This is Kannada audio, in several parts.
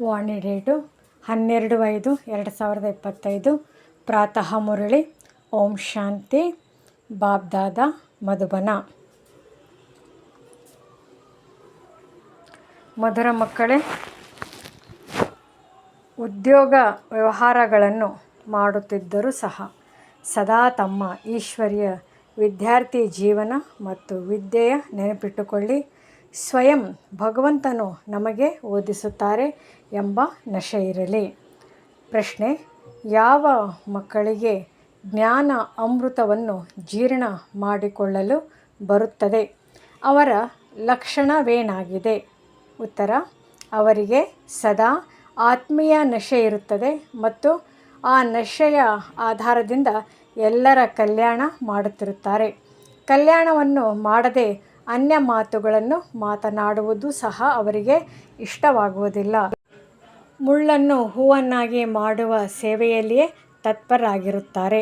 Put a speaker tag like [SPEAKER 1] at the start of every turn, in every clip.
[SPEAKER 1] ವಾಣಿ ಡೇಟು 12/5/2025. ಪ್ರಾತಃ ಮುರಳಿ. ಓಂ ಶಾಂತಿ. ಬಾಬ್ದಾದ ಮಧುಬನ. ಮಧುರ ಮಕ್ಕಳೇ, ಉದ್ಯೋಗ ವ್ಯವಹಾರಗಳನ್ನು ಮಾಡುತ್ತಿದ್ದರೂ ಸಹ ಸದಾ ತಮ್ಮ ಈಶ್ವರ್ಯ ವಿದ್ಯಾರ್ಥಿ ಜೀವನ ಮತ್ತು ವಿದ್ಯೆಯ ನೆನಪಿಟ್ಟುಕೊಳ್ಳಿ. ಸ್ವಯಂ ಭಗವಂತನು ನಮಗೆ ಓದಿಸುತ್ತಾರೆ ಎಂಬ ನಶೆ ಇರಲಿ. ಪ್ರಶ್ನೆ: ಯಾವ ಮಕ್ಕಳಿಗೆ ಜ್ಞಾನ ಅಮೃತವನ್ನು ಜೀರ್ಣ ಮಾಡಿಕೊಳ್ಳಲು ಬರುತ್ತದೆ? ಅವರ ಲಕ್ಷಣವೇನಾಗಿದೆ? ಉತ್ತರ: ಅವರಿಗೆ ಸದಾ ಆತ್ಮೀಯ ನಶೆ ಇರುತ್ತದೆ ಮತ್ತು ಆ ನಶೆಯ ಆಧಾರದಿಂದ ಎಲ್ಲರ ಕಲ್ಯಾಣ ಮಾಡುತ್ತಿರುತ್ತಾರೆ. ಕಲ್ಯಾಣವನ್ನು ಮಾಡದೆ ಅನ್ಯ ಮಾತುಗಳನ್ನು ಮಾತನಾಡುವುದು ಸಹ ಅವರಿಗೆ ಇಷ್ಟವಾಗುವುದಿಲ್ಲ. ಮುಳ್ಳನ್ನು ಹೂವನ್ನಾಗಿ ಮಾಡುವ ಸೇವೆಯಲ್ಲಿಯೇ ತತ್ಪರರಾಗಿರುತ್ತಾರೆ.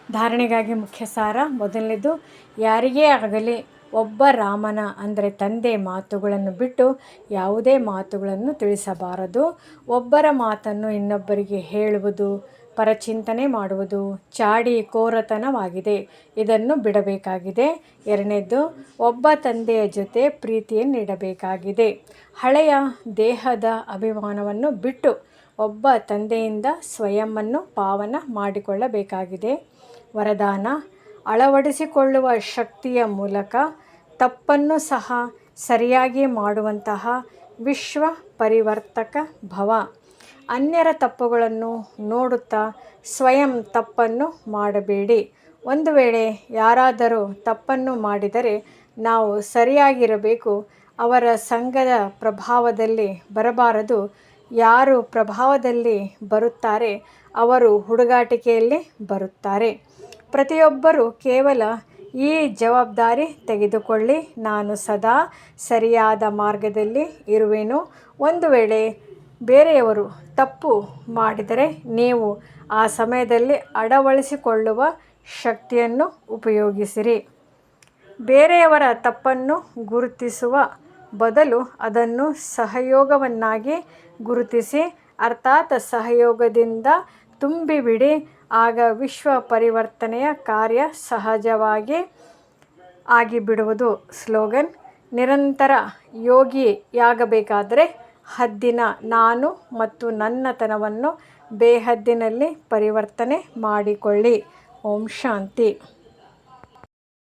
[SPEAKER 1] ಧಾರಣೆಗಾಗಿ ಮುಖ್ಯ ಸಾರ. ಮೊದಲನೇದು, ಯಾರಿಗೇ ಆಗಲಿ ಒಬ್ಬ ರಾಮನ ಅಂದರೆ ತಂದೆ ಮಾತುಗಳನ್ನು ಬಿಟ್ಟು ಯಾವುದೇ ಮಾತುಗಳನ್ನು ತಿಳಿಸಬಾರದು. ಒಬ್ಬರ ಮಾತನ್ನು ಇನ್ನೊಬ್ಬರಿಗೆ ಹೇಳುವುದು, ಪರಚಿಂತನೆ ಮಾಡುವುದು ಚಾಡಿಕೋರತನವಾಗಿದೆ. ಇದನ್ನು ಬಿಡಬೇಕಾಗಿದೆ. ಎರಡನೇದು, ಒಬ್ಬ ತಂದೆಯ ಜೊತೆ ಪ್ರೀತಿಯನ್ನಿಡಬೇಕಾಗಿದೆ. ಹಳೆಯ ದೇಹದ ಅಭಿಮಾನವನ್ನು ಬಿಟ್ಟು ಒಬ್ಬ ತಂದೆಯಿಂದ ಸ್ವಯಂವನ್ನು ಪಾವನ ಮಾಡಿಕೊಳ್ಳಬೇಕಾಗಿದೆ. ವರದಾನ: ಅಳವಡಿಸಿಕೊಳ್ಳುವ ಶಕ್ತಿಯ ಮೂಲಕ ತಪ್ಪನ್ನು ಸಹ ಸರಿಯಾಗಿ ಮಾಡುವಂತಹ ವಿಶ್ವ ಪರಿವರ್ತಕ ಭವ. ಅನ್ಯರ ತಪ್ಪುಗಳನ್ನು ನೋಡುತ್ತಾ ಸ್ವಯಂ ತಪ್ಪನ್ನು ಮಾಡಬೇಡಿ. ಒಂದು ವೇಳೆ ಯಾರಾದರೂ ತಪ್ಪನ್ನು ಮಾಡಿದರೆ ನಾವು ಸರಿಯಾಗಿರಬೇಕು. ಅವರ ಸಂಘದ ಪ್ರಭಾವದಲ್ಲಿ ಬರಬಾರದು. ಯಾರು ಪ್ರಭಾವದಲ್ಲಿ ಬರುತ್ತಾರೆ ಅವರು ಹುಡುಗಾಟಿಕೆಯಲ್ಲಿ ಬರುತ್ತಾರೆ. ಪ್ರತಿಯೊಬ್ಬರೂ ಕೇವಲ ಈ ಜವಾಬ್ದಾರಿ ತೆಗೆದುಕೊಳ್ಳಿ: ನಾನು ಸದಾ ಸರಿಯಾದ ಮಾರ್ಗದಲ್ಲಿ ಇರುವೆನು. ಒಂದು ವೇಳೆ ಬೇರೆಯವರು ತಪ್ಪು ಮಾಡಿದರೆ ನೀವು ಆ ಸಮಯದಲ್ಲಿ ಅಳವಡಿಸಿಕೊಳ್ಳುವ ಶಕ್ತಿಯನ್ನು ಉಪಯೋಗಿಸಿರಿ. ಬೇರೆಯವರ ತಪ್ಪನ್ನು ಗುರುತಿಸುವ ಬದಲು ಅದನ್ನು ಸಹಯೋಗವನ್ನಾಗಿ ಗುರುತಿಸಿ, ಅರ್ಥಾತ್ ಸಹಯೋಗದಿಂದ ತುಂಬಿಬಿಡಿ. ಆಗ ವಿಶ್ವ ಪರಿವರ್ತನೆಯ ಕಾರ್ಯ ಸಹಜವಾಗಿ ಆಗಿಬಿಡುವುದು. ಸ್ಲೋಗನ್: ನಿರಂತರ ಯೋಗಿಯಾಗಬೇಕಾದರೆ ಹದ್ದಿನ ನಾನು ಮತ್ತು ನನ್ನತನವನ್ನು ಬೇಹದ್ದಿನಲ್ಲಿ ಪರಿವರ್ತನೆ ಮಾಡಿಕೊಳ್ಳಿ. ಓಂ ಶಾಂತಿ.